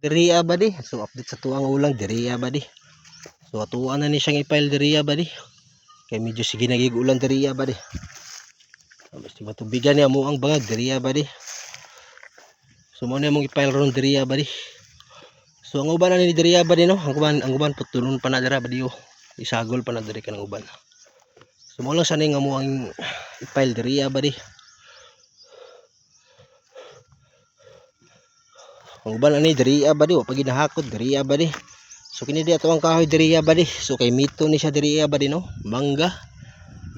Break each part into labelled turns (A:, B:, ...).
A: Diriya ba di? So update sa tuang ulang diriya ba di? So atuan na ni siyang i-file diriya ba di? Kay medyo sige nagig ulan diriya ba di? Basta matubigan niya mo ang bangag diriya ba di? So mo na mong i-file ron diriya ba di? So ang uban na ni diriya ba di no? Ang uban putulon pa na dira ba di oh. Isagol pa na diri kanang uban. So mo lang sanay nga mo ang i-file diriya ba di? Ang uban ani diriya ba di? O pag ginahakot diriya ba di? So kini di ato ang kahoy diriya ba di? So kay mito ni siya diriya ba di no? Mangga.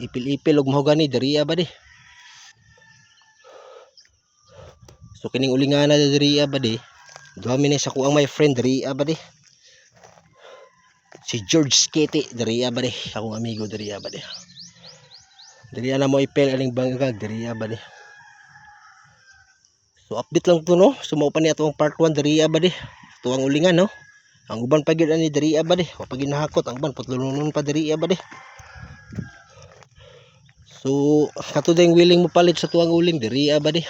A: Ipil-ipil og mahogani diriya ba di? So kining ulingana diriya ba di? Duha mi ni sa kuang my friend diriya ba di? Si George Skete diriya ba di? Akong amigo diriya ba di? Diriya na mo ipil aning bangag diriya ba di? So update lang to no. So mao pa ni atong part 1 diriya ba di? Tuang ulingan no. Ang uban pa gyud ani diriya ba di? O pag ginahakot ang uban putlunon pa diriya ba di? So kato ding willing mo palit sa tuang uling diriya ba di?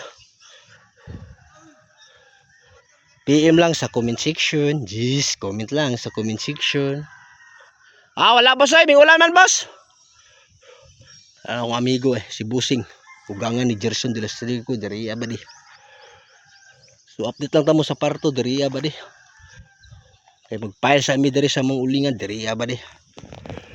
A: PM lang sa comment section. Jeez, comment lang sa comment section. Wala boss ay, may ulan man boss. Akong amigo si Busing. Ugangan ni Gerson de la Estrella diriya ba di? So update lang tamo sa parto diriya ba di? Kay mag-file sa mi diri sa mga ulingan diriya ba di?